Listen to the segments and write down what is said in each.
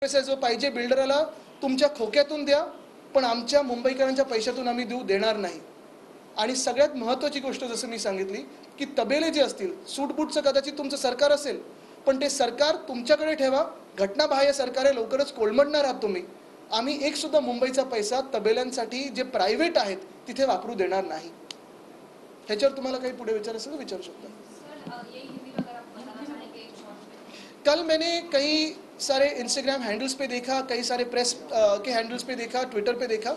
पैसा जो पाहिजे बिल्डरला तुमच्या खोक्यातून द्या, पण आमच्या मुंबईकरांच्या पैशातून आम्ही देणार नाही. आणि सगळ्यात महत्त्वाची गोष्ट जसं मी सांगितली की तबेले जे असतील, सूटबूटचं कदाचित तुमचं सरकार असेल, पण ते सरकार तुमच्याकडे ठेवा. घटनाबाह्य सरकार आहे, लवकरच कोलमडणार आहात तुम्ही. आम्ही एक सुद्धा मुंबईचा पैसा तबेल्यांसाठी जे प्रायव्हेट आहेत तिथे वापरू देणार नाही. ह्याच्यावर तुम्हाला काही पुढे विचार असेल तर विचारू शकता. कल मैंने कई सारे इंस्टाग्राम हैंडल्स पे देखा, कई सारे प्रेस के हैंडल्स पे देखा, ट्विटर पे देखा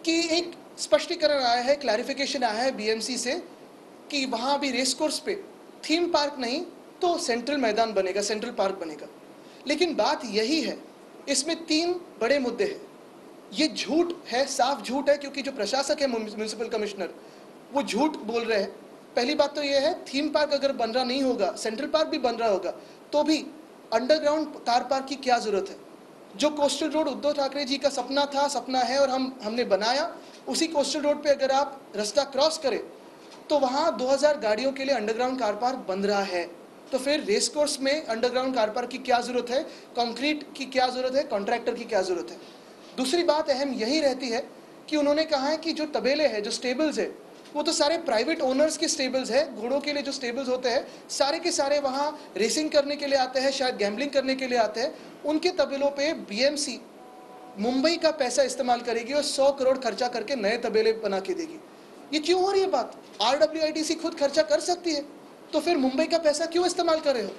कि एक स्पष्टीकरण आया है, क्लैरिफिकेशन आया है बीएमसी से कि वहाँ अभी रेस कोर्स पे थीम पार्क नहीं तो सेंट्रल मैदान बनेगा, सेंट्रल पार्क बनेगा. लेकिन बात यही है, इसमें 3 बड़े मुद्दे हैं. ये झूठ है, साफ झूठ है, क्योंकि जो प्रशासक है म्यूनिसिपल कमिश्नर वो झूठ बोल रहे हैं. पहली बात तो ये है, थीम पार्क अगर बन रहा नहीं होगा, सेंट्रल पार्क भी बन रहा होगा, तो भी अंडरग्राउंड कार पार्क की क्या ज़रूरत है. जो कोस्टल रोड उद्धव ठाकरे जी का सपना था, सपना है और हमने बनाया, उसी कोस्टल रोड पे अगर आप रास्ता क्रॉस करें तो वहाँ 2000 गाड़ियों के लिए अंडरग्राउंड कार पार्क बन रहा है. तो फिर रेस कोर्स में अंडरग्राउंड कार पार्क की क्या ज़रूरत है, कंक्रीट की क्या ज़रूरत है, कॉन्ट्रैक्टर की क्या ज़रूरत है. दूसरी बात अहम यही रहती है कि उन्होंने कहा है कि जो तबेले हैं, जो स्टेबल्स है, वो तो सारे प्राइवेट ओनर्स के स्टेबल्स हैं. घोड़ों के लिए जो स्टेबल्स होते हैं सारे के सारे वहाँ रेसिंग करने के लिए आते हैं, शायद गैम्बलिंग करने के लिए आते हैं. उनके तबेलों पे बीएमसी मुंबई का पैसा इस्तेमाल करेगी और 100 करोड़ खर्चा करके नए तबेले बना के देगी. ये क्यों हो रही है बात? RWITC खुद खर्चा कर सकती है, तो फिर मुंबई का पैसा क्यों इस्तेमाल कर रहे हो?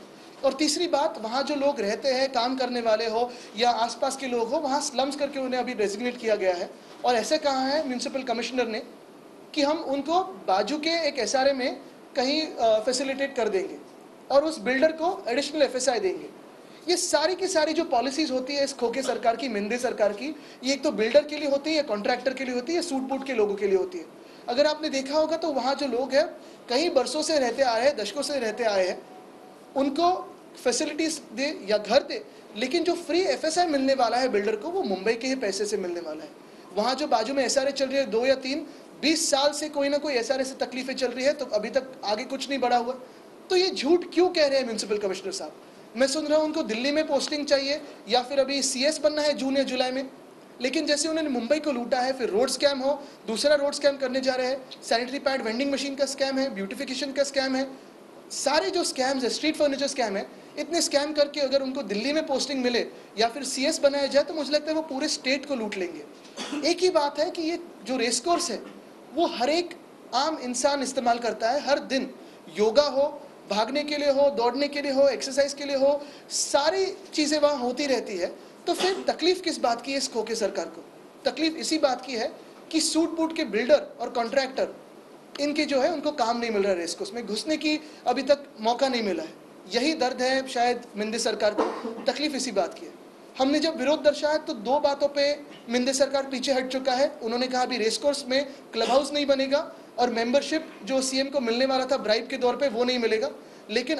और तीसरी बात, वहाँ जो लोग रहते हैं, काम करने वाले हो या आसपास के लोग हो, वहाँ स्लम्स करके उन्हें अभी डेजिग्नेट किया गया है. और ऐसे कहा है म्यूनिसिपल कमिश्नर ने कि हम उनको बाजू के एक SRA में कहीं फैसिलिटेट कर देंगे और उस बिल्डर को एडिशनल FSI देंगे. ये सारी की सारी जो पॉलिसीज़ होती है इस खोखे सरकार की, मिंदे सरकार की, ये एक तो बिल्डर के लिए होती है, कॉन्ट्रैक्टर के लिए होती है, सूट बूट के लोगों के लिए होती है. अगर आपने देखा होगा तो वहाँ जो लोग हैं कई बरसों से रहते आए हैं, दशकों से रहते आए हैं, उनको फैसिलिटीज़ दे या घर दे, लेकिन जो फ्री FSI मिलने वाला है बिल्डर को वो मुंबई के ही पैसे से मिलने वाला है. वहाँ जो बाजू में SRA चल रही है 2 या 3 20 साल से कोई ना कोई SRA से तकलीफें चल रही है, तो अभी तक आगे कुछ नहीं बढ़ा हुआ. तो ये झूठ क्यों कह रहे हैं म्यूनिसिपल कमिश्नर साहब? मैं सुन रहा हूँ उनको दिल्ली में पोस्टिंग चाहिए या फिर अभी CS बनना है जून या जुलाई में. लेकिन जैसे उन्होंने मुंबई को लूटा है, फिर रोड स्कैम हो, दूसरा रोड स्कैम करने जा रहे हैं, सैनिटरी पैड वेंडिंग मशीन का स्कैम है, ब्यूटिफिकेशन का स्कैम है, सारे जो स्कैम्स है, स्ट्रीट फर्नीचर स्कैम है. इतने स्कैम करके अगर उनको दिल्ली में पोस्टिंग मिले या फिर CS बनाया जाए तो मुझे लगता है वो पूरे स्टेट को लूट लेंगे. एक ही बात है कि ये जो रेस कोर्स है वो हर एक आम इंसान इस्तेमाल करता है हर दिन. योगा हो, भागने के लिए हो, दौड़ने के लिए हो, एक्सरसाइज के लिए हो, सारी चीज़ें वहाँ होती रहती है. तो फिर तकलीफ किस बात की है इस खोखे सरकार को? तकलीफ इसी बात की है कि सूट बूट के बिल्डर और कॉन्ट्रैक्टर इनके जो है उनको काम नहीं मिल रहा है, रेस कोर्स में घुसने की अभी तक मौका नहीं मिला है. यही दर्द है शायद मिंदे सरकार को. तकलीफ इसी बात की है. हमने जब विरोध दर्शाया तो 2 बातों पे मिंदे सरकार पीछे हट चुका है. उन्होंने कहा अभी रेस कोर्स में क्लब हाउस नहीं बनेगा और मेंबरशिप जो CM को मिलने वाला था ब्राइब के तौर पे वो नहीं मिलेगा. लेकिन